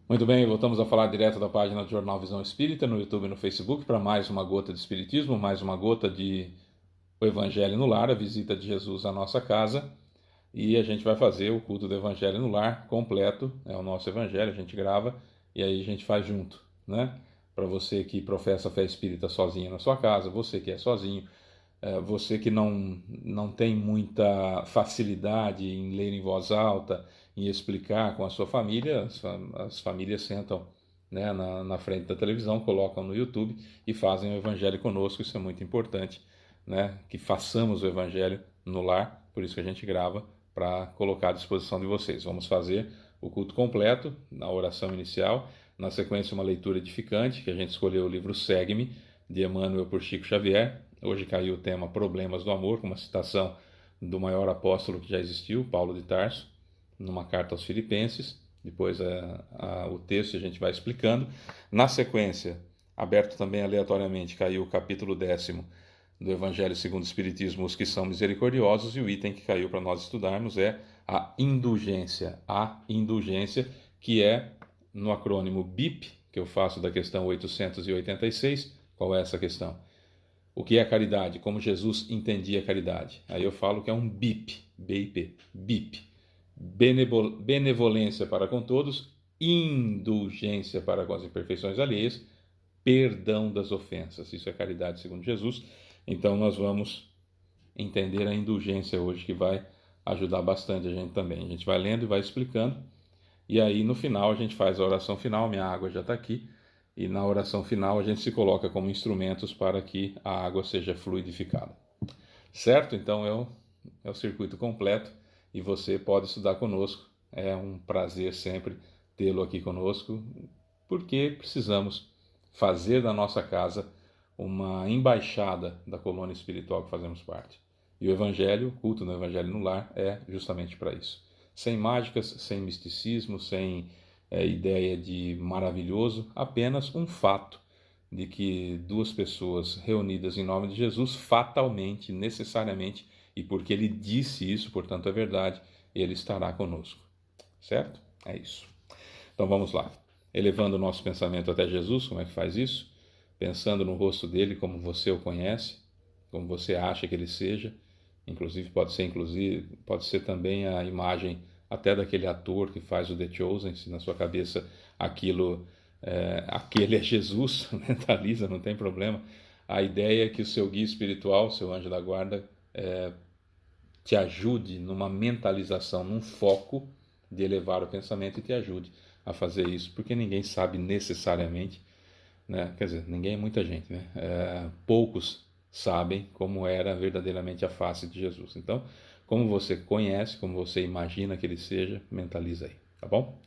Muito bem, voltamos a falar direto da página do Jornal Visão Espírita, no YouTube e no Facebook, para mais uma gota de Espiritismo, mais uma gota de o Evangelho no Lar, a visita de Jesus à nossa casa. E a gente vai fazer o culto do Evangelho no Lar completo, é o nosso Evangelho, a gente grava e aí a gente faz junto, né? Para você que professa a fé espírita sozinho na sua casa, você que é sozinho, você que não tem muita facilidade em ler em voz alta, em explicar com a sua família, as famílias sentam, né, na frente da televisão, colocam no YouTube e fazem o Evangelho conosco. Isso é muito importante, né, que façamos o Evangelho no lar, por isso que a gente grava, para colocar à disposição de vocês. Vamos fazer o culto completo, na oração inicial, na sequência uma leitura edificante, que a gente escolheu o livro Segue-me, de Emmanuel por Chico Xavier. Hoje caiu o tema Problemas do Amor, com uma citação do maior apóstolo que já existiu, Paulo de Tarso, numa carta aos Filipenses. Depois o texto a gente vai explicando. Na sequência, aberto também aleatoriamente, caiu o capítulo 10º do Evangelho segundo o Espiritismo, os que são misericordiosos, e o item que caiu para nós estudarmos é a indulgência. A indulgência, que é no acrônimo BIP, que eu faço da questão 886. Qual é essa questão? O que é caridade? Como Jesus entendia a caridade? Aí eu falo que é um BIP, BIP, BIP. Benevolência para com todos, indulgência para com as imperfeições alheias, perdão das ofensas. Isso é caridade segundo Jesus. Então nós vamos entender a indulgência hoje, que vai ajudar bastante a gente também. A gente vai lendo e vai explicando. E aí no final a gente faz a oração final. Minha água já está aqui. E na oração final a gente se coloca como instrumentos para que a água seja fluidificada. Certo? Então é o circuito completo e você pode estudar conosco. É um prazer sempre tê-lo aqui conosco, porque precisamos fazer da nossa casa uma embaixada da colônia espiritual que fazemos parte. E o Evangelho, o culto no Evangelho no Lar, é justamente para isso. Sem mágicas, sem misticismo, sem ideia de maravilhoso, apenas um fato de que duas pessoas reunidas em nome de Jesus, fatalmente, necessariamente, e porque ele disse isso, portanto é verdade, ele estará conosco. Certo? É isso. Então vamos lá. Elevando o nosso pensamento até Jesus, como é que faz isso? Pensando no rosto dele como você o conhece, como você acha que ele seja. Pode ser também a imagem até daquele ator que faz o The Chosen, se na sua cabeça aquele é Jesus, mentaliza, não tem problema. A ideia é que o seu guia espiritual, seu anjo da guarda, te ajude numa mentalização, num foco de elevar o pensamento e te ajude a fazer isso, porque ninguém sabe necessariamente, né? Quer dizer, ninguém é muita gente, né? Poucos sabem como era verdadeiramente a face de Jesus. Então, como você conhece, como você imagina que ele seja, mentaliza aí, tá bom?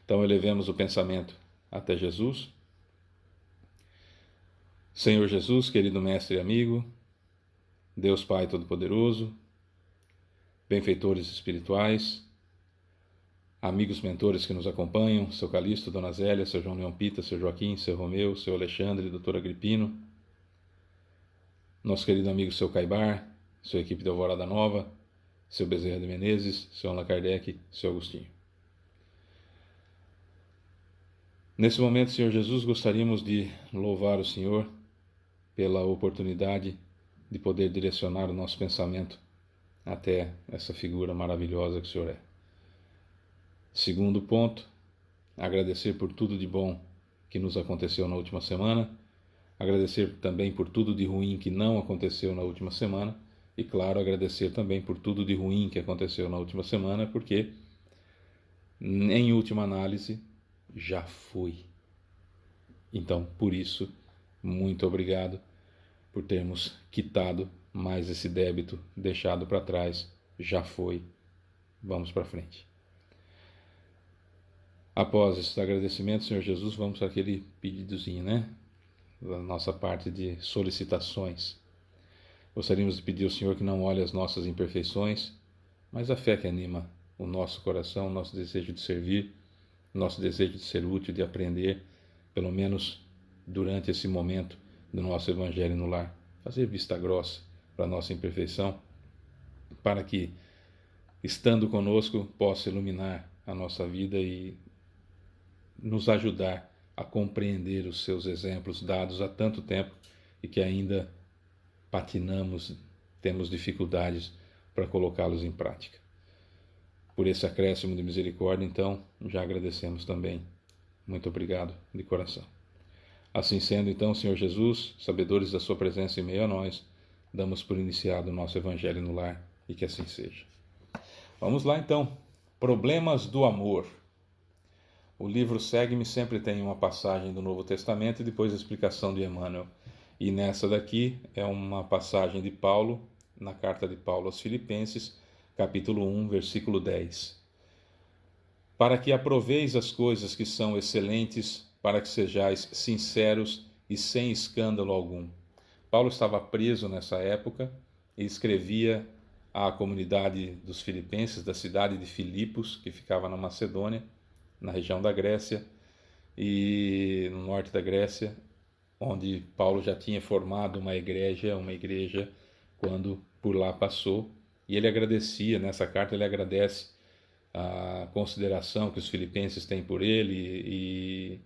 Então, elevemos o pensamento até Jesus. Senhor Jesus, querido mestre e amigo, Deus Pai Todo-Poderoso, benfeitores espirituais, amigos mentores que nos acompanham, seu Calixto, Dona Zélia, seu João Leão Pita, seu Joaquim, seu Romeu, seu Alexandre, doutor Agripino, nosso querido amigo seu Caibar, sua equipe de Alvorada Nova, seu Bezerra de Menezes, seu Allan Kardec, seu Agostinho. Nesse momento, Senhor Jesus, gostaríamos de louvar o Senhor pela oportunidade de poder direcionar o nosso pensamento até essa figura maravilhosa que o Senhor é. Segundo ponto, agradecer por tudo de bom que nos aconteceu na última semana, agradecer também por tudo de ruim que não aconteceu na última semana e, claro, agradecer também por tudo de ruim que aconteceu na última semana, porque, em última análise, já foi. Então, por isso, muito obrigado por termos quitado mais esse débito deixado para trás. Já foi. Vamos para frente. Após esses agradecimentos, Senhor Jesus, vamos para aquele pedidozinho, né? Da nossa parte de solicitações. Gostaríamos de pedir ao Senhor que não olhe as nossas imperfeições, mas a fé que anima o nosso coração, o nosso desejo de servir, o nosso desejo de ser útil, de aprender, pelo menos durante esse momento do nosso Evangelho no lar. Fazer vista grossa para a nossa imperfeição, para que, estando conosco, possa iluminar a nossa vida e nos ajudar a compreender os seus exemplos dados há tanto tempo e que ainda patinamos, temos dificuldades para colocá-los em prática. Por esse acréscimo de misericórdia, então, já agradecemos também. Muito obrigado de coração. Assim sendo, então, Senhor Jesus, sabedores da sua presença em meio a nós, damos por iniciado o nosso Evangelho no Lar e que assim seja. Vamos lá, então. Problemas do amor. O livro Segue-me sempre tem uma passagem do Novo Testamento e depois a explicação de Emmanuel. E nessa daqui é uma passagem de Paulo, na carta de Paulo aos Filipenses, capítulo 1, versículo 10. Para que aproveis as coisas que são excelentes, para que sejais sinceros e sem escândalo algum. Paulo estava preso nessa época e escrevia à comunidade dos filipenses, da cidade de Filipos, que ficava na Macedônia, na região da Grécia, e no norte da Grécia, onde Paulo já tinha formado uma igreja quando por lá passou. E ele agradecia, nessa carta ele agradece a consideração que os filipenses têm por ele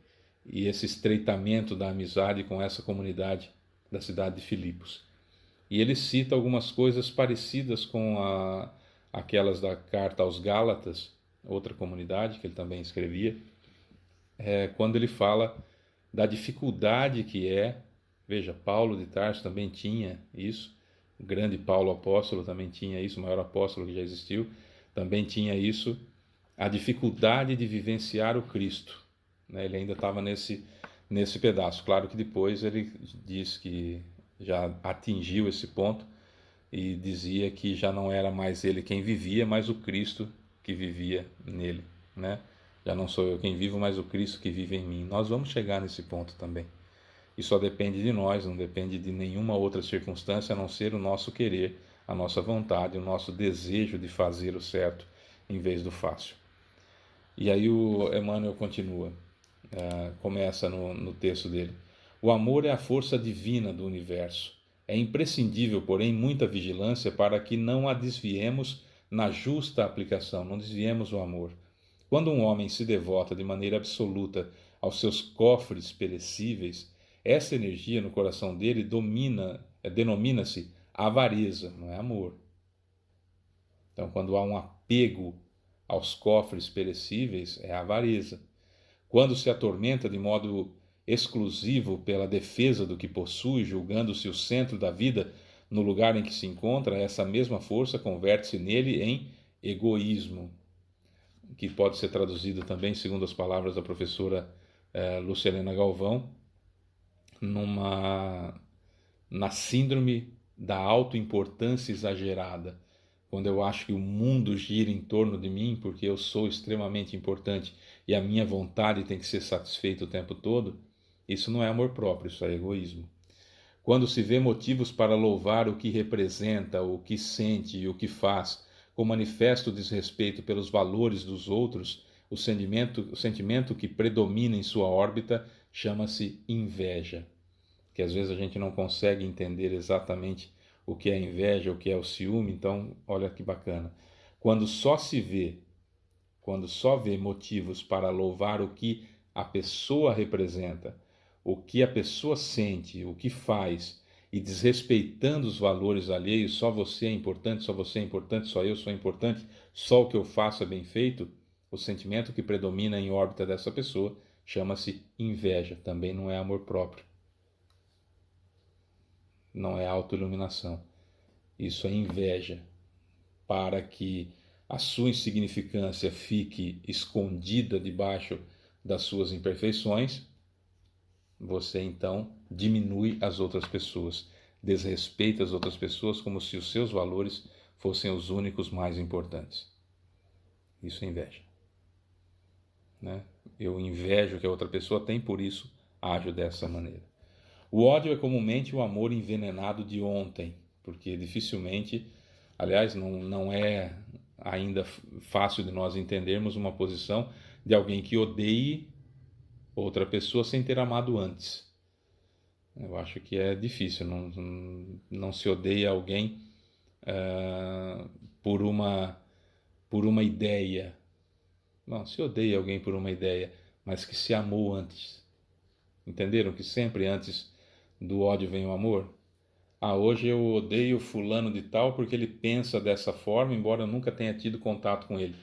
e esse estreitamento da amizade com essa comunidade da cidade de Filipos. E ele cita algumas coisas parecidas com aquelas da carta aos Gálatas, outra comunidade que ele também escrevia, quando ele fala da dificuldade que é, veja, Paulo de Tarso também tinha isso, o grande Paulo apóstolo também tinha isso, o maior apóstolo que já existiu, também tinha isso, a dificuldade de vivenciar o Cristo. Ele ainda estava nesse pedaço. Claro que depois ele diz que já atingiu esse ponto e dizia que já não era mais ele quem vivia, mas o Cristo que vivia nele, né? Já não sou eu quem vivo, mas o Cristo que vive em mim. Nós vamos chegar nesse ponto também. E só depende de nós, não depende de nenhuma outra circunstância a não ser o nosso querer, a nossa vontade, o nosso desejo de fazer o certo em vez do fácil. E aí o Emmanuel continua, começa no texto dele. O amor é a força divina do universo. É imprescindível, porém, muita vigilância para que não a desviemos na justa aplicação, não desviemos o amor. Quando um homem se devota de maneira absoluta aos seus cofres perecíveis, essa energia no coração dele denomina-se avareza, não é amor. Então, quando há um apego aos cofres perecíveis, é avareza. Quando se atormenta de modo exclusivo pela defesa do que possui, julgando-se o centro da vida no lugar em que se encontra, essa mesma força converte-se nele em egoísmo, que pode ser traduzido também, segundo as palavras da professora Lucilena Galvão, na síndrome da autoimportância exagerada. Quando eu acho que o mundo gira em torno de mim porque eu sou extremamente importante e a minha vontade tem que ser satisfeita o tempo todo, isso não é amor próprio, isso é egoísmo. Quando se vê motivos para louvar o que representa, o que sente e o que faz, com manifesto desrespeito pelos valores dos outros, o sentimento que predomina em sua órbita chama-se inveja, que às vezes a gente não consegue entender exatamente o que é inveja, o que é o ciúme. Então, olha que bacana. Quando só vê motivos para louvar o que a pessoa representa, o que a pessoa sente, o que faz, e desrespeitando os valores alheios, só você é importante, só você é importante, só eu sou importante, só o que eu faço é bem feito, o sentimento que predomina em órbita dessa pessoa chama-se inveja, também não é amor próprio. Não é autoiluminação. Isso é inveja, para que a sua insignificância fique escondida debaixo das suas imperfeições. Você então diminui as outras pessoas, desrespeita as outras pessoas como se os seus valores fossem os únicos mais importantes. Isso é inveja, né? Eu invejo o que a outra pessoa tem, por isso ajo dessa maneira. O ódio é comumente o amor envenenado de ontem, porque dificilmente, aliás, não é ainda fácil de nós entendermos uma posição de alguém que odeie outra pessoa sem ter amado antes. Eu acho que é difícil, não se odeia alguém por uma ideia. Não, se odeia alguém por uma ideia, mas que se amou antes. Entenderam que sempre antes do ódio vem o amor? Ah, hoje eu odeio fulano de tal porque ele pensa dessa forma, embora eu nunca tenha tido contato com ele.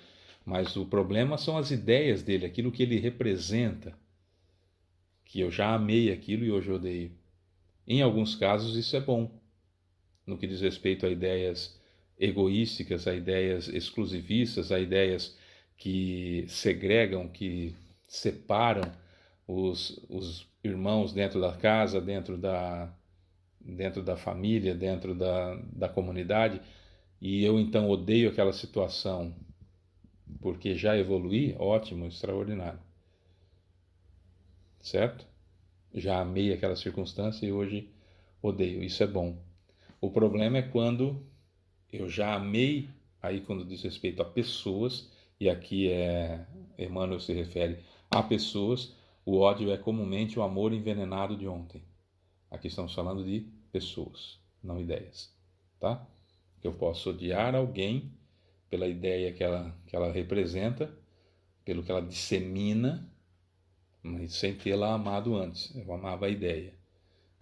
Mas o problema são as ideias dele, aquilo que ele representa, que eu já amei aquilo e hoje odeio. Em alguns casos isso é bom, no que diz respeito a ideias egoísticas, a ideias exclusivistas, a ideias que segregam, que separam os irmãos dentro da casa, dentro da família, dentro da comunidade, e eu então odeio aquela situação porque já evoluí, ótimo, extraordinário. Certo? Já amei aquela circunstância e hoje odeio, isso é bom. O problema é quando eu já amei, aí quando diz respeito a pessoas, e aqui Emmanuel se refere a pessoas, o ódio é comumente o amor envenenado de ontem. Aqui estamos falando de pessoas, não ideias, tá? Eu posso odiar alguém pela ideia que ela representa, pelo que ela dissemina, mas sem tê-la amado antes. Eu amava a ideia.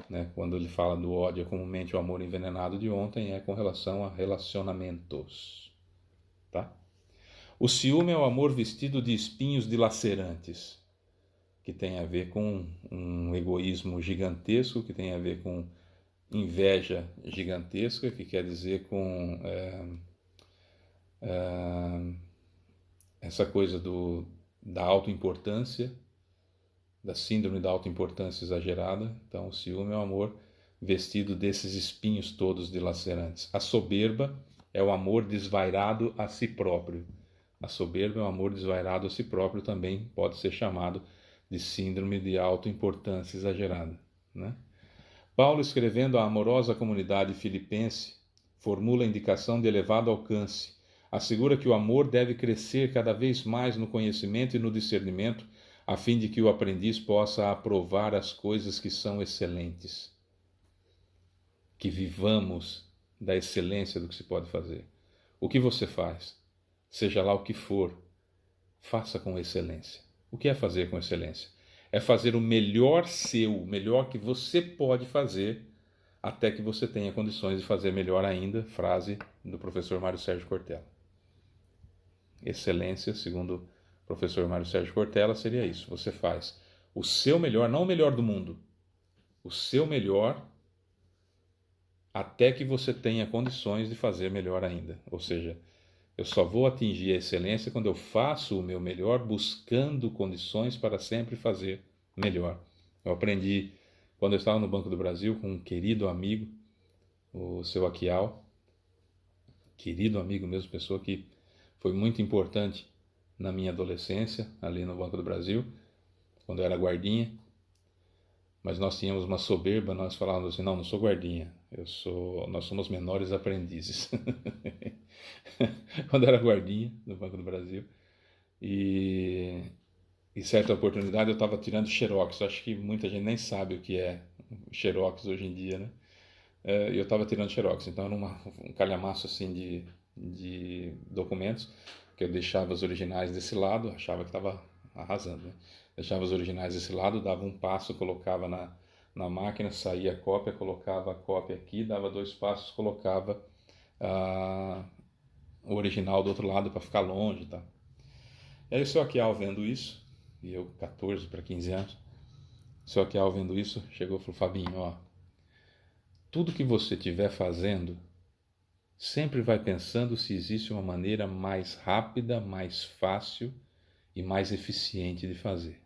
Né? Quando ele fala do ódio é comumente o amor envenenado de ontem, é com relação a relacionamentos. Tá? O ciúme é o amor vestido de espinhos dilacerantes, que tem a ver com um egoísmo gigantesco, que tem a ver com inveja gigantesca, que quer dizer com essa coisa da autoimportância, da síndrome da autoimportância exagerada. Então, o ciúme é o amor vestido desses espinhos todos dilacerantes. A soberba é o amor desvairado a si próprio. A soberba é o amor desvairado a si próprio, também pode ser chamado de síndrome de autoimportância exagerada. Né? Paulo, escrevendo à amorosa comunidade filipense, formula a indicação de elevado alcance. Assegura que o amor deve crescer cada vez mais no conhecimento e no discernimento, a fim de que o aprendiz possa aprovar as coisas que são excelentes. Que vivamos da excelência do que se pode fazer. O que você faz, seja lá o que for, faça com excelência. O que é fazer com excelência? É fazer o melhor seu, o melhor que você pode fazer, até que você tenha condições de fazer melhor ainda. Frase do professor Mário Sérgio Cortella. Excelência, segundo o professor Mário Sérgio Cortella, seria isso. Você faz o seu melhor, não o melhor do mundo, o seu melhor, até que você tenha condições de fazer melhor ainda. Ou seja, eu só vou atingir a excelência quando eu faço o meu melhor, buscando condições para sempre fazer melhor. Eu aprendi quando eu estava no Banco do Brasil com um querido amigo, o seu Aquial, querido amigo mesmo, pessoa que foi muito importante na minha adolescência, ali no Banco do Brasil, quando eu era guardinha. Mas nós tínhamos uma soberba, nós falávamos assim, não sou guardinha, nós somos menores aprendizes. Quando eu era guardinha no Banco do Brasil, e em certa oportunidade eu estava tirando xerox. Acho que muita gente nem sabe o que é xerox hoje em dia, né? Eu estava tirando xerox, então era um calhamaço assim de documentos, que eu deixava os originais desse lado, achava que estava arrasando, né? Deixava os originais desse lado, dava um passo, colocava na máquina, saía a cópia, colocava a cópia aqui, dava 2 passos, colocava o original do outro lado para ficar longe, tá? E aí o seu Aquial vendo isso, e eu 14 para 15 anos, o seu Aquial vendo isso, chegou e falou, Fabinho, ó, tudo que você estiver fazendo, sempre vai pensando se existe uma maneira mais rápida, mais fácil e mais eficiente de fazer.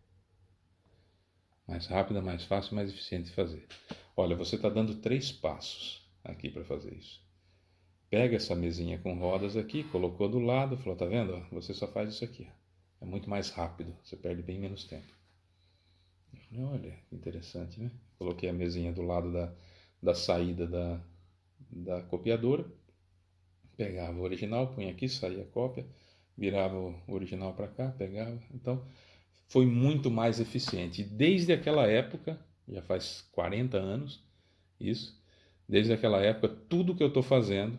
Mais rápida, mais fácil e mais eficiente de fazer. Olha, você está dando 3 passos aqui para fazer isso. Pega essa mesinha com rodas aqui, colocou do lado, falou, tá vendo? Você só faz isso aqui. É muito mais rápido, você perde bem menos tempo. Eu falei, olha, interessante, né? Coloquei a mesinha do lado da saída da copiadora, pegava o original, punha aqui, saía a cópia, virava o original para cá, pegava. Então, foi muito mais eficiente. E desde aquela época, já faz 40 anos isso, desde aquela época, tudo que eu estou fazendo,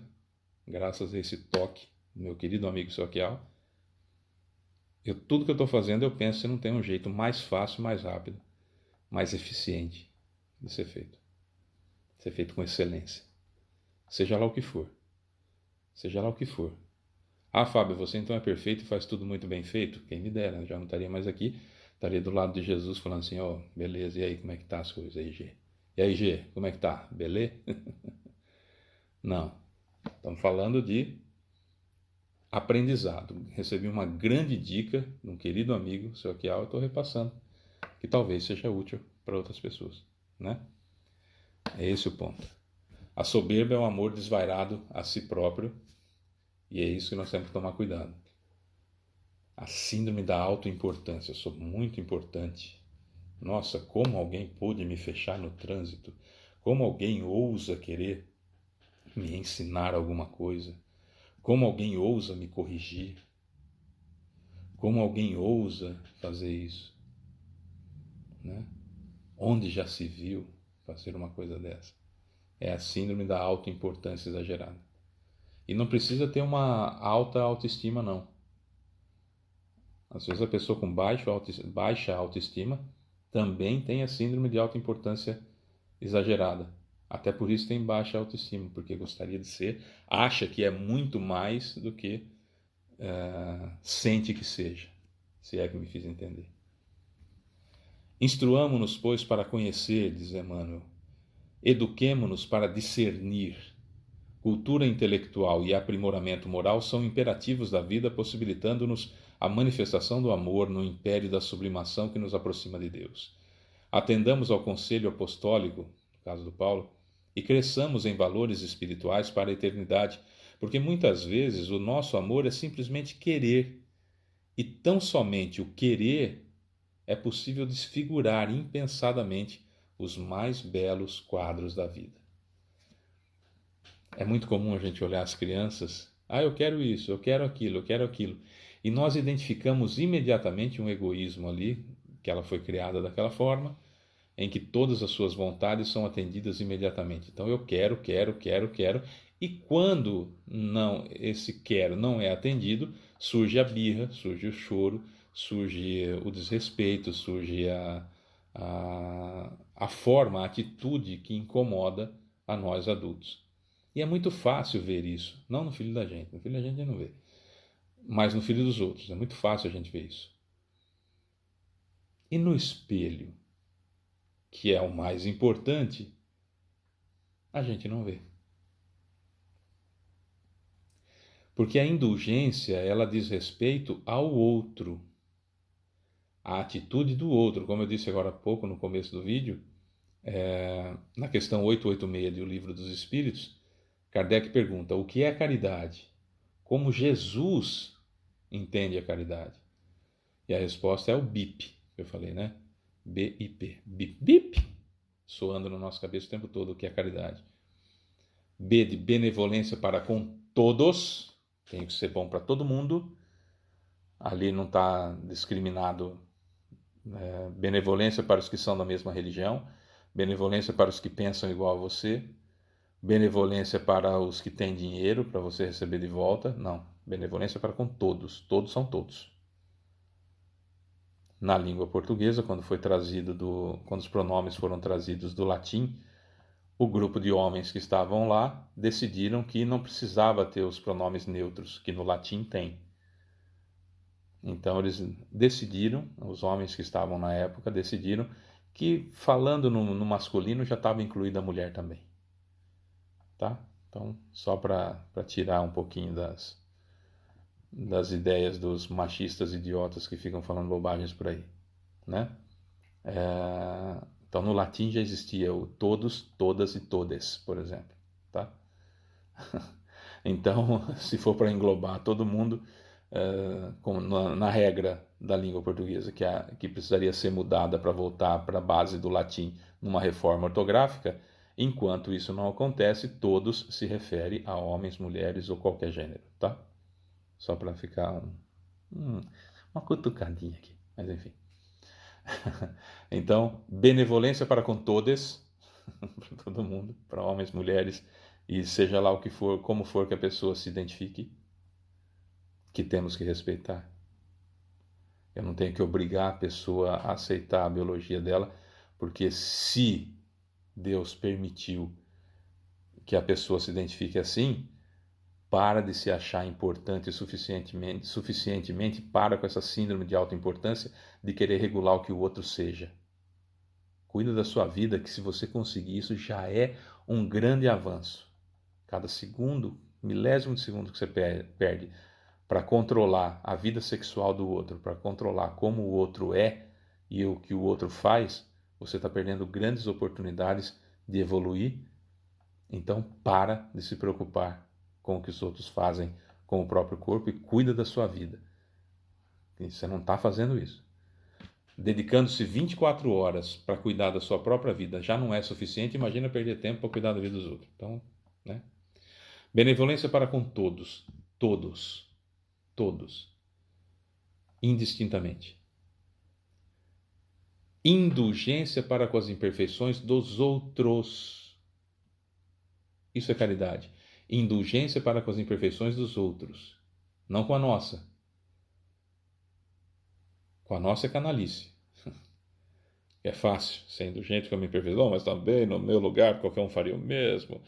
graças a esse toque do meu querido amigo Soquial, Tudo que eu estou fazendo, eu penso se não tem um jeito mais fácil, mais rápido, mais eficiente de ser feito. Ser feito com excelência. Seja lá o que for. Seja lá o que for. Ah, Fábio, você então é perfeito e faz tudo muito bem feito? Quem me dera, já não estaria mais aqui. Estaria do lado de Jesus falando assim, ó, beleza, e aí, como é que tá as coisas aí, G? E aí, G, como é que tá? Beleza? Não. Estamos falando de aprendizado. Recebi uma grande dica de um querido amigo, seu Akial, eu estou repassando, que talvez seja útil para outras pessoas, né? É esse o ponto. A soberba é um amor desvairado a si próprio, e é isso que nós temos que tomar cuidado. A síndrome da autoimportância, eu sou muito importante. Nossa, como alguém pôde me fechar no trânsito? Como alguém ousa querer me ensinar alguma coisa? Como alguém ousa me corrigir? Como alguém ousa fazer isso? Né? Onde já se viu fazer uma coisa dessa? É a síndrome da autoimportância exagerada. E não precisa ter uma alta autoestima, não. Às vezes a pessoa com baixa autoestima também tem a síndrome de autoimportância exagerada. Até por isso tem baixa autoestima, porque gostaria de ser, acha que é muito mais do que sente que seja, se é que me fiz entender. Instruamo-nos, pois, para conhecer, diz Emmanuel. Eduquemo-nos para discernir. Cultura intelectual e aprimoramento moral são imperativos da vida, possibilitando-nos a manifestação do amor no império da sublimação que nos aproxima de Deus. Atendamos ao conselho apostólico, no caso do Paulo, e cresçamos em valores espirituais para a eternidade, porque muitas vezes o nosso amor é simplesmente querer, e tão somente o querer é possível desfigurar impensadamente os mais belos quadros da vida. É muito comum a gente olhar as crianças, eu quero isso, eu quero aquilo, eu quero aquilo. E nós identificamos imediatamente um egoísmo ali, que ela foi criada daquela forma, em que todas as suas vontades são atendidas imediatamente. Então eu quero, quero, quero, quero. E quando não esse quero não é atendido, surge a birra, surge o choro, surge o desrespeito, surge a forma, a atitude que incomoda a nós adultos. E é muito fácil ver isso, não no filho da gente, no filho da gente não vê, mas no filho dos outros, é muito fácil a gente ver isso. E no espelho, que é o mais importante, a gente não vê. Porque a indulgência, ela diz respeito ao outro, à atitude do outro. Como eu disse agora há pouco no começo do vídeo, na questão 886 do Livro dos Espíritos, Kardec pergunta: o que é caridade? Como Jesus entende a caridade? E a resposta é o BIP, que eu falei, né? BIP. BIP, BIP, soando na nossa cabeça o tempo todo o que é caridade. B de benevolência para com todos, tem que ser bom para todo mundo. Ali não está discriminado benevolência para os que são da mesma religião, benevolência para os que pensam igual a você, benevolência para os que têm dinheiro para você receber de volta. Não, benevolência para com todos, todos são todos. Na língua portuguesa, quando os pronomes foram trazidos do latim, o grupo de homens que estavam lá decidiram que não precisava ter os pronomes neutros, que no latim tem. Então eles decidiram, os homens que estavam na época decidiram que falando no masculino já estava incluída a mulher também. Tá? Então, só para tirar um pouquinho das ideias dos machistas idiotas que ficam falando bobagens por aí, né? Então, no latim já existia o todos, todas e todes, por exemplo, tá? Então, se for para englobar todo mundo, como na regra da língua portuguesa, que precisaria ser mudada para voltar para a base do latim numa reforma ortográfica, enquanto isso não acontece, todos se refere a homens, mulheres ou qualquer gênero, tá? Só para ficar uma cutucadinha aqui, mas enfim. Então, benevolência para com todos, para todo mundo, para homens, mulheres, e seja lá o que for, como for que a pessoa se identifique, que temos que respeitar. Eu não tenho que obrigar a pessoa a aceitar a biologia dela, porque se Deus permitiu que a pessoa se identifique assim, para de se achar importante suficientemente para com essa síndrome de autoimportância de querer regular o que o outro seja. Cuida da sua vida, que se você conseguir isso já é um grande avanço. Cada segundo, milésimo de segundo que você perde para controlar a vida sexual do outro, para controlar como o outro é e o que o outro faz, você está perdendo grandes oportunidades de evoluir. Então, para de se preocupar com o que os outros fazem com o próprio corpo e cuida da sua vida. E você não está fazendo isso. Dedicando-se 24 horas para cuidar da sua própria vida já não é suficiente, imagina perder tempo para cuidar da vida dos outros. Então, né? Benevolência para com todos, todos, indistintamente. Indulgência para com as imperfeições dos outros. Isso é caridade. Indulgência para com as imperfeições dos outros, não com a nossa. Com a nossa é canalice. É fácil ser indulgente com a minha imperfeição, mas também no meu lugar qualquer um faria o mesmo.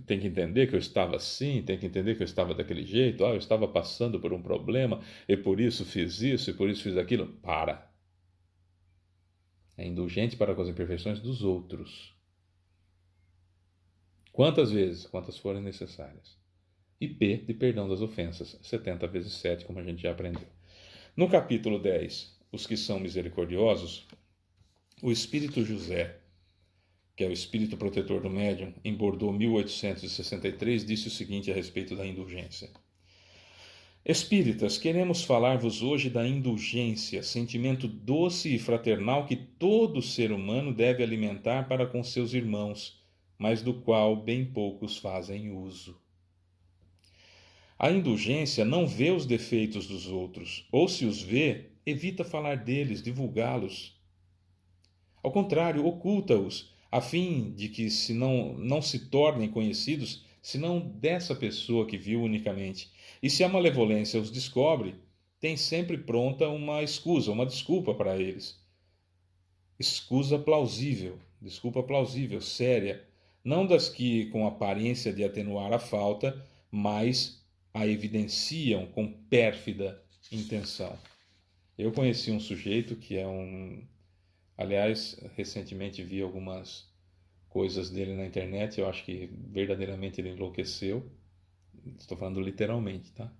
Tem que entender que eu estava assim, tem que entender que eu estava daquele jeito, eu estava passando por um problema e por isso fiz isso e por isso fiz aquilo. Para. É indulgente para com as imperfeições dos outros. Quantas vezes? Quantas forem necessárias. E P de perdão das ofensas, 70 vezes 7, como a gente já aprendeu. No capítulo 10, os que são misericordiosos, o Espírito José, que é o espírito protetor do médium, em Bordeaux, 1863, disse o seguinte a respeito da indulgência. Espíritas, queremos falar-vos hoje da indulgência, sentimento doce e fraternal que todo ser humano deve alimentar para com seus irmãos, mas do qual bem poucos fazem uso. A indulgência não vê os defeitos dos outros, ou se os vê, evita falar deles, divulgá-los. Ao contrário, oculta-os, a fim de que não se tornem conhecidos, senão dessa pessoa que viu unicamente. E se a malemolência os descobre, tem sempre pronta uma escusa, uma desculpa para eles. Desculpa plausível, séria, não das que com aparência de atenuar a falta, mas a evidenciam com pérfida intenção. Eu conheci um sujeito que é Aliás, recentemente vi algumas coisas dele na internet, eu acho que verdadeiramente ele enlouqueceu. Estou falando literalmente, tá?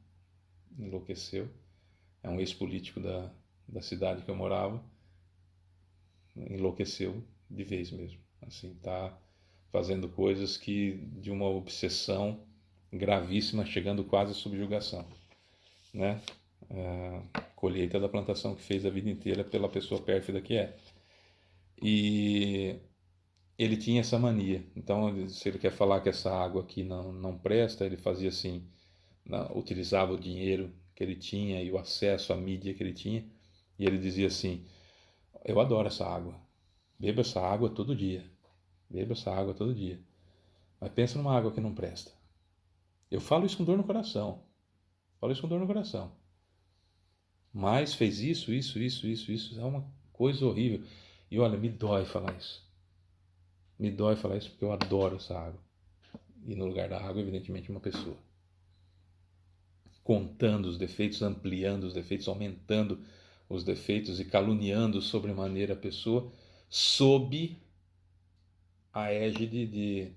Enlouqueceu. É um ex-político da cidade que eu morava. Enlouqueceu de vez mesmo. Assim, tá fazendo coisas que de uma obsessão gravíssima, chegando quase à subjugação, né? Colheita da plantação que fez a vida inteira pela pessoa pérfida que é. E ele tinha essa mania. Então, se ele quer falar que essa água aqui não presta, ele fazia assim, utilizava o dinheiro que ele tinha e o acesso à mídia que ele tinha, e ele dizia assim: eu adoro essa água, bebo essa água todo dia, mas pensa numa água que não presta. Eu falo isso com dor no coração, mas fez isso, é uma coisa horrível. E olha, me dói falar isso. Porque eu adoro essa água. E no lugar da água, evidentemente, uma pessoa. Contando os defeitos, ampliando os defeitos, aumentando os defeitos e caluniando sobremaneira a pessoa, sob a égide de: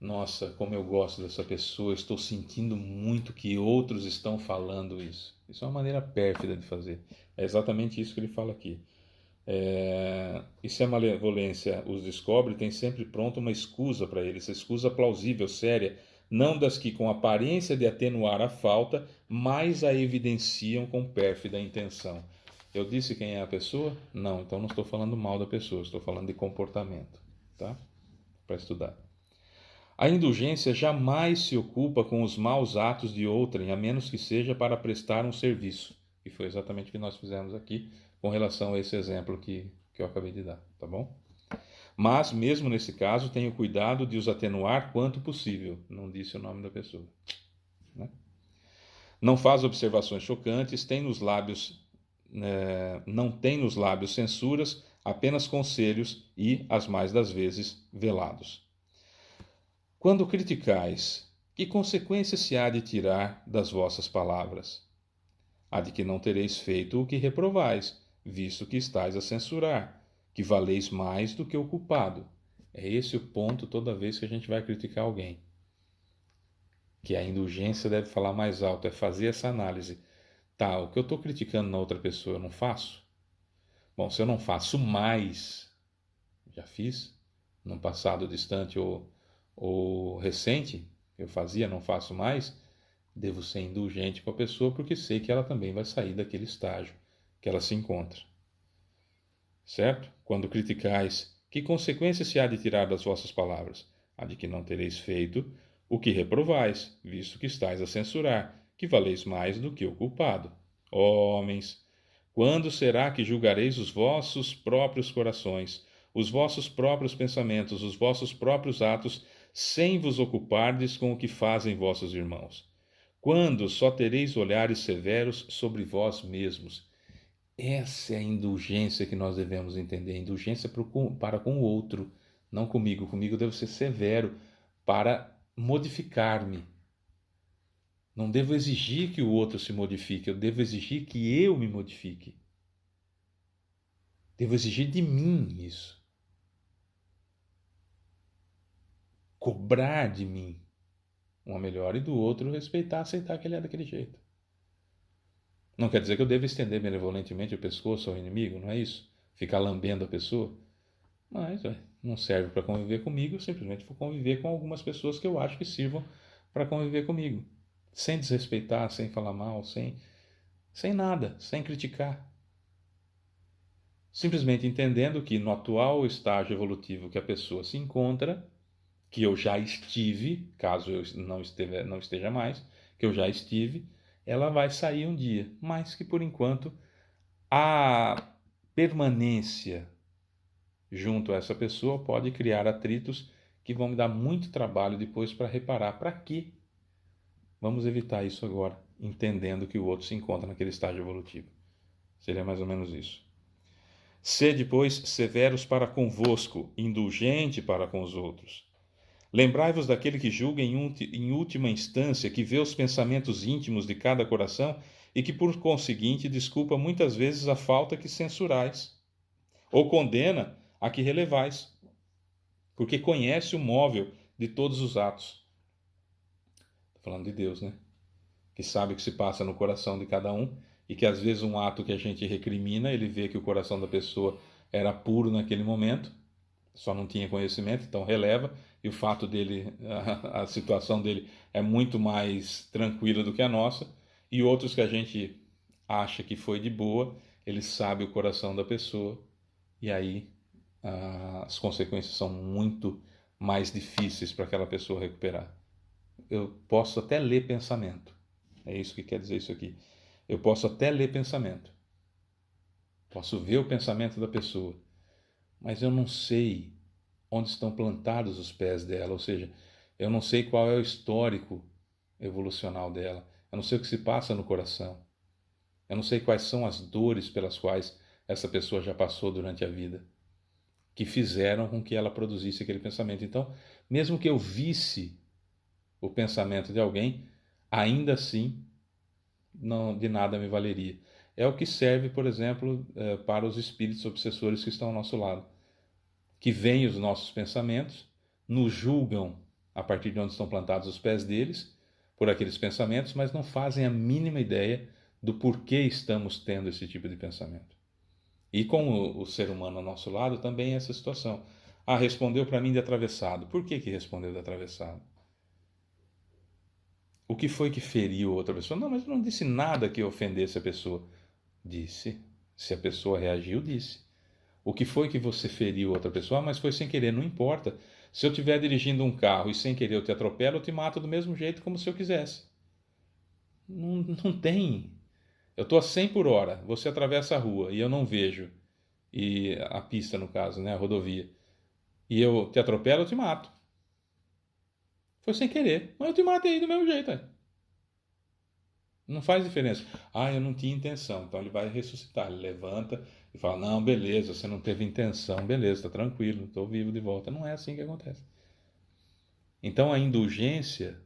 nossa, como eu gosto dessa pessoa, estou sentindo muito que outros estão falando isso. Isso é uma maneira pérfida de fazer. É exatamente isso que ele fala aqui. E se a malevolência os descobre, tem sempre pronta uma escusa para eles, escusa plausível, séria, não das que com aparência de atenuar a falta, mas a evidenciam com pérfida intenção. Eu disse quem é a pessoa? Não, então não estou falando mal da pessoa, estou falando de comportamento, tá? Para estudar. A indulgência jamais se ocupa com os maus atos de outrem, a menos que seja para prestar um serviço. E foi exatamente o que nós fizemos aqui com relação a esse exemplo que eu acabei de dar, tá bom? Mas, mesmo nesse caso, tenho cuidado de os atenuar quanto possível. Não disse o nome da pessoa, né? Não faz observações chocantes, tem nos lábios não tem nos lábios censuras, apenas conselhos e, as mais das vezes, velados. Quando criticais, que consequência se há de tirar das vossas palavras? Há de que não tereis feito o que reprovais, visto que estáis a censurar, que valeis mais do que o culpado. É esse o ponto toda vez que a gente vai criticar alguém. Que a indulgência deve falar mais alto, é fazer essa análise. Tá, o que eu estou criticando na outra pessoa eu não faço? Bom, se eu não faço mais, já fiz, num passado distante ou recente, eu fazia, não faço mais, devo ser indulgente com a pessoa porque sei que ela também vai sair daquele estágio que ela se encontra. Certo? Quando criticais, que consequência se há de tirar das vossas palavras? Há de que não tereis feito o que reprovais, visto que estáis a censurar, que valeis mais do que o culpado. Homens, quando será que julgareis os vossos próprios corações, os vossos próprios pensamentos, os vossos próprios atos, sem vos ocupardes com o que fazem vossos irmãos? Quando só tereis olhares severos sobre vós mesmos? Essa é a indulgência que nós devemos entender. Indulgência para com o outro, não comigo. Comigo eu devo ser severo para modificar-me. Não devo exigir que o outro se modifique, eu devo exigir que eu me modifique. Devo exigir de mim isso. Cobrar de mim uma melhora e do outro respeitar, aceitar que ele é daquele jeito. Não quer dizer que eu devo estender benevolentemente o pescoço ao inimigo, não é isso? Ficar lambendo a pessoa. Mas não serve para conviver comigo, eu simplesmente vou conviver com algumas pessoas que eu acho que sirvam para conviver comigo. Sem desrespeitar, sem falar mal, sem nada, sem criticar. Simplesmente entendendo que no atual estágio evolutivo que a pessoa se encontra, que eu já estive, caso eu não esteja mais, que eu já estive, ela vai sair um dia, mas que por enquanto a permanência junto a essa pessoa pode criar atritos que vão me dar muito trabalho depois para reparar. Para quê? Vamos evitar isso agora, entendendo que o outro se encontra naquele estágio evolutivo. Seria mais ou menos isso. Sede, pois, severos para convosco, indulgente para com os outros. Lembrai-vos daquele que julga em última instância, que vê os pensamentos íntimos de cada coração e que, por conseguinte, desculpa muitas vezes a falta que censurais, ou condena a que relevais, porque conhece o móvel de todos os atos. Estou falando de Deus, né? Que sabe o que se passa no coração de cada um e que às vezes um ato que a gente recrimina, ele vê que o coração da pessoa era puro naquele momento, só não tinha conhecimento, então releva, e o fato dele, a situação dele é muito mais tranquila do que a nossa, e outros que a gente acha que foi de boa, ele sabe o coração da pessoa, e aí as consequências são muito mais difíceis para aquela pessoa recuperar. Eu posso até ler pensamento, é isso que quer dizer isso aqui. Eu posso até ler pensamento, posso ver o pensamento da pessoa, mas eu não sei onde estão plantados os pés dela, ou seja, eu não sei qual é o histórico evolucional dela, eu não sei o que se passa no coração, eu não sei quais são as dores pelas quais essa pessoa já passou durante a vida, que fizeram com que ela produzisse aquele pensamento. Então, mesmo que eu visse o pensamento de alguém, ainda assim, não, de nada me valeria. É o que serve, por exemplo, para os espíritos obsessores que estão ao nosso lado, que veem os nossos pensamentos, nos julgam a partir de onde estão plantados os pés deles, por aqueles pensamentos, mas não fazem a mínima ideia do porquê estamos tendo esse tipo de pensamento. E com o ser humano ao nosso lado também é essa situação. Ah, respondeu para mim de atravessado. Por que respondeu de atravessado? O que foi que feriu outra pessoa? Não, mas eu não disse nada que ofendesse a pessoa. Disse. Se a pessoa reagiu, disse. O que foi que você feriu outra pessoa? Ah, mas foi sem querer, não importa. Se eu estiver dirigindo um carro e sem querer eu te atropelo, eu te mato do mesmo jeito como se eu quisesse. Não tem. Eu estou a 100 por hora, você atravessa a rua e eu não vejo, e a pista no caso, né, a rodovia, e eu te atropelo, eu te mato. Foi sem querer, mas eu te matei do mesmo jeito. Não faz diferença. Ah, eu não tinha intenção. Então ele vai ressuscitar. Ele levanta e fala: não, beleza, você não teve intenção, beleza, está tranquilo, estou vivo de volta. Não é assim que acontece. Então a indulgência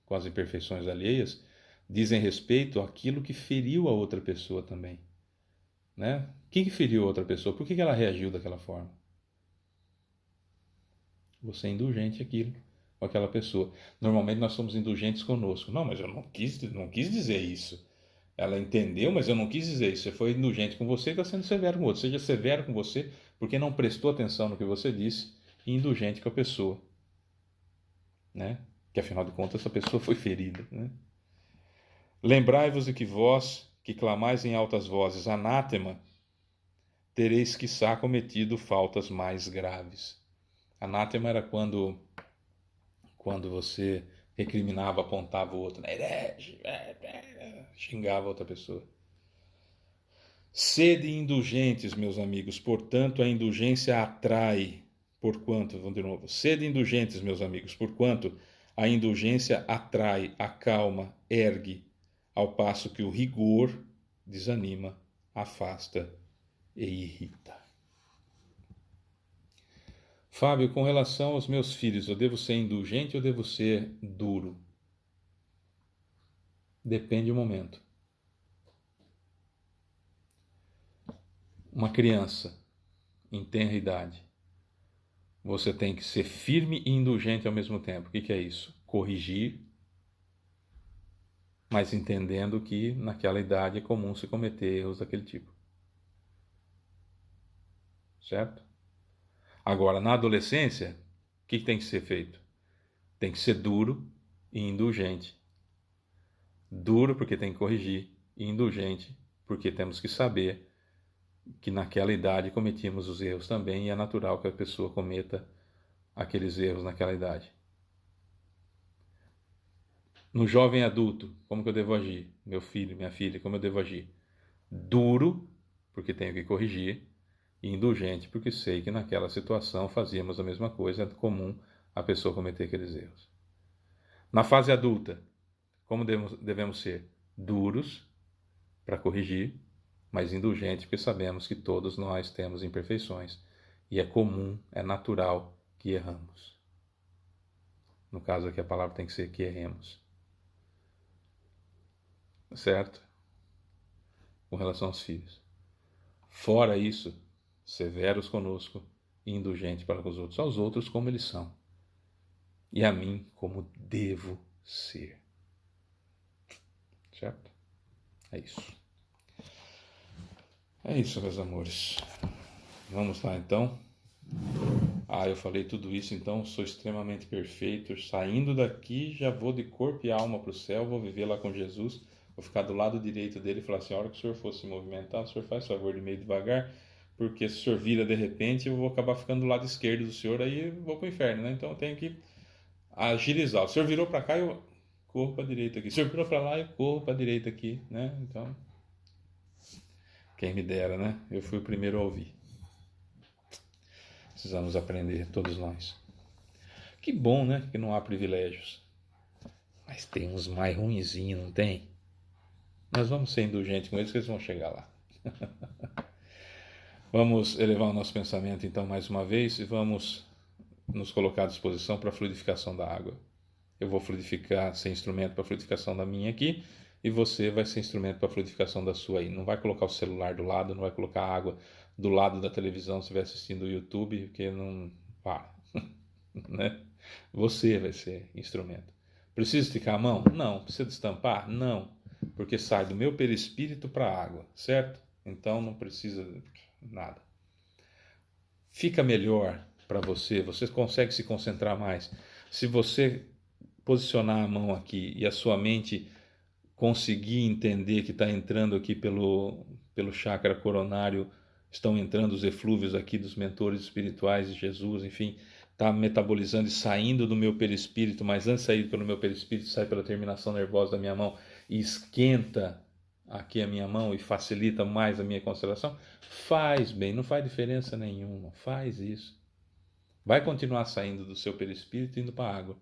com as imperfeições alheias dizem respeito àquilo que feriu a outra pessoa também. Né? Quem que feriu a outra pessoa? Por que ela reagiu daquela forma? Você é indulgente àquilo, com aquela pessoa. Normalmente nós somos indulgentes conosco. Não, mas eu não quis dizer isso. Ela entendeu, mas eu não quis dizer isso. Você foi indulgente com você e está sendo severo com o outro. Seja severo com você porque não prestou atenção no que você disse e indulgente com a pessoa. Né? Que afinal de contas essa pessoa foi ferida. Né? Lembrai-vos de que vós, que clamais em altas vozes, anátema, tereis quiçá cometido faltas mais graves. Anátema era quando você recriminava, apontava o outro, né? Herege, xingava outra pessoa. Sede indulgentes, meus amigos, portanto a indulgência atrai, porquanto, vamos de novo, sede indulgentes, meus amigos, porquanto a indulgência atrai, acalma, ergue, ao passo que o rigor desanima, afasta e irrita. Fábio, com relação aos meus filhos, eu devo ser indulgente ou devo ser duro? Depende do momento. Uma criança em tenra idade, você tem que ser firme e indulgente ao mesmo tempo. O que é isso? Corrigir, mas entendendo que naquela idade é comum se cometer erros daquele tipo. Certo? Agora, na adolescência, o que tem que ser feito? Tem que ser duro e indulgente. Duro porque tem que corrigir e indulgente porque temos que saber que naquela idade cometíamos os erros também e é natural que a pessoa cometa aqueles erros naquela idade. No jovem adulto, como que eu devo agir? Meu filho, minha filha, como eu devo agir? Duro, porque tenho que corrigir, e indulgente, porque sei que naquela situação fazíamos a mesma coisa, é comum a pessoa cometer aqueles erros. Na fase adulta, como devemos ser? Duros, para corrigir, mas indulgente, porque sabemos que todos nós temos imperfeições, e é comum, é natural que erramos. No caso aqui a palavra tem que ser que erremos. Certo? Com relação aos filhos. Fora isso, severos conosco e indulgente para com os outros, aos outros como eles são, e a mim como devo ser. Certo? É isso. É isso, meus amores. Vamos lá então. Eu falei tudo isso, então sou extremamente perfeito. Saindo daqui, já vou de corpo e alma para o céu, vou viver lá com Jesus. Vou ficar do lado direito dele e falar assim: a hora que o senhor for se movimentar, o senhor faz favor de meio devagar, porque se o senhor vira de repente, eu vou acabar ficando do lado esquerdo do senhor, aí eu vou para o inferno, né? Então eu tenho que agilizar. O senhor virou para cá, eu corro para a direita aqui. O senhor virou para lá, eu corro para a direita aqui, né? Então, quem me dera, né? Eu fui o primeiro a ouvir. Precisamos aprender, todos nós. Que bom, né? Que não há privilégios. Mas tem uns mais ruinzinhos, não tem? Nós vamos ser indulgentes com eles, que eles vão chegar lá. Vamos elevar o nosso pensamento, então, mais uma vez, e vamos nos colocar à disposição para a fluidificação da água. Eu vou fluidificar, ser instrumento para a fluidificação da minha aqui, e você vai ser instrumento para a fluidificação da sua aí. Não vai colocar o celular do lado, não vai colocar a água do lado da televisão se estiver assistindo o YouTube, porque não... né? Você vai ser instrumento. Precisa esticar a mão? Não. Precisa destampar? Não. Porque sai do meu perispírito para a água, certo? Então não precisa nada. Fica melhor para você, você consegue se concentrar mais. Se você posicionar a mão aqui e a sua mente conseguir entender que está entrando aqui pelo chakra coronário, estão entrando os eflúvios aqui dos mentores espirituais de Jesus, enfim, está metabolizando e saindo do meu perispírito, mas antes de sair pelo meu perispírito, sai pela terminação nervosa da minha mão e esquenta aqui a minha mão e facilita mais a minha concentração, faz bem, não faz diferença nenhuma, faz isso. Vai continuar saindo do seu perispírito e indo para a água.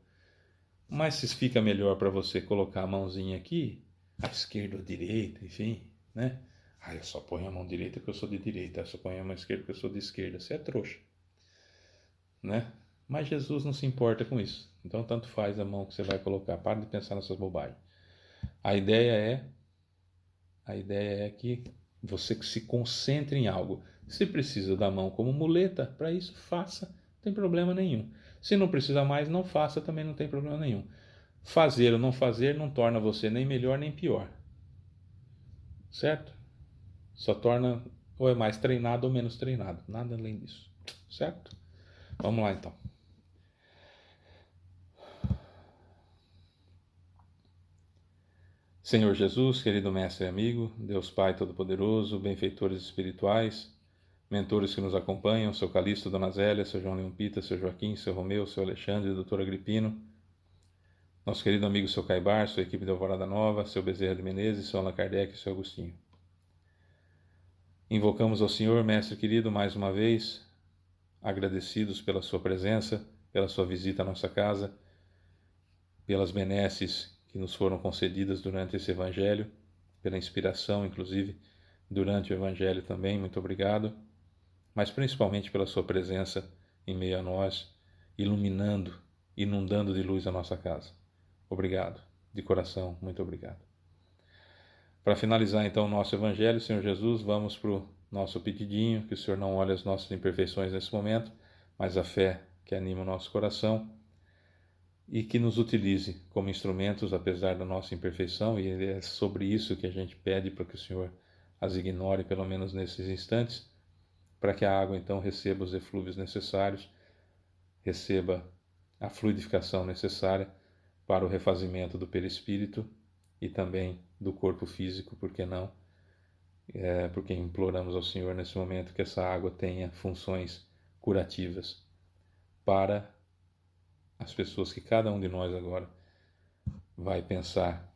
Mas se fica melhor para você colocar a mãozinha aqui, a esquerda ou a direita, enfim, né? Ah, eu só ponho a mão direita porque eu sou de direita, eu só ponho a mão esquerda porque eu sou de esquerda. Você é trouxa, né? Mas Jesus não se importa com isso. Então, tanto faz a mão que você vai colocar. Para de pensar nessas bobagens. A ideia é que você se concentre em algo. Se precisa da mão como muleta, para isso faça, não tem problema nenhum. Se não precisa mais, não faça, também não tem problema nenhum. Fazer ou não fazer não torna você nem melhor nem pior. Certo? Só torna ou é mais treinado ou menos treinado. Nada além disso. Certo? Vamos lá então. Senhor Jesus, querido mestre e amigo, Deus Pai Todo-Poderoso, benfeitores espirituais, mentores que nos acompanham, seu Calixto, Dona Zélia, seu João Leão Pita, seu Joaquim, seu Romeu, seu Alexandre, doutor Agripino, nosso querido amigo seu Caibar, sua equipe de Alvorada Nova, seu Bezerra de Menezes, seu Allan Kardec e seu Agostinho. Invocamos ao Senhor, mestre querido, mais uma vez, agradecidos pela sua presença, pela sua visita à nossa casa, pelas benesses que nos foram concedidas durante esse Evangelho, pela inspiração, inclusive, durante o Evangelho também, muito obrigado, mas principalmente pela sua presença em meio a nós, iluminando, inundando de luz a nossa casa. Obrigado, de coração, muito obrigado. Para finalizar então o nosso Evangelho, Senhor Jesus, vamos para o nosso pedidinho, que o Senhor não olhe as nossas imperfeições nesse momento, mas a fé que anima o nosso coração, e que nos utilize como instrumentos, apesar da nossa imperfeição, e é sobre isso que a gente pede para que o Senhor as ignore, pelo menos nesses instantes, para que a água então receba os eflúvios necessários, receba a fluidificação necessária para o refazimento do perispírito e também do corpo físico, por que não? Porque imploramos ao Senhor nesse momento que essa água tenha funções curativas para as pessoas que cada um de nós agora vai pensar,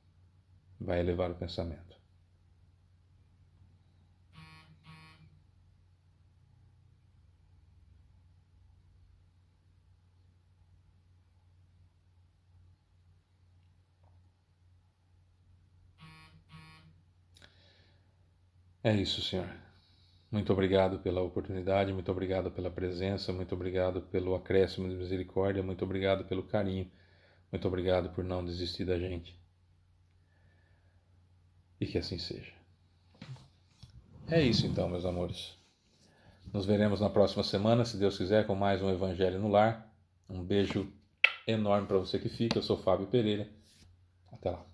vai elevar o pensamento. É isso, Senhor. Muito obrigado pela oportunidade, muito obrigado pela presença, muito obrigado pelo acréscimo de misericórdia, muito obrigado pelo carinho, muito obrigado por não desistir da gente. E que assim seja. É isso então, meus amores. Nos veremos na próxima semana, se Deus quiser, com mais um Evangelho no Lar. Um beijo enorme para você que fica. Eu sou Fábio Pereira. Até lá.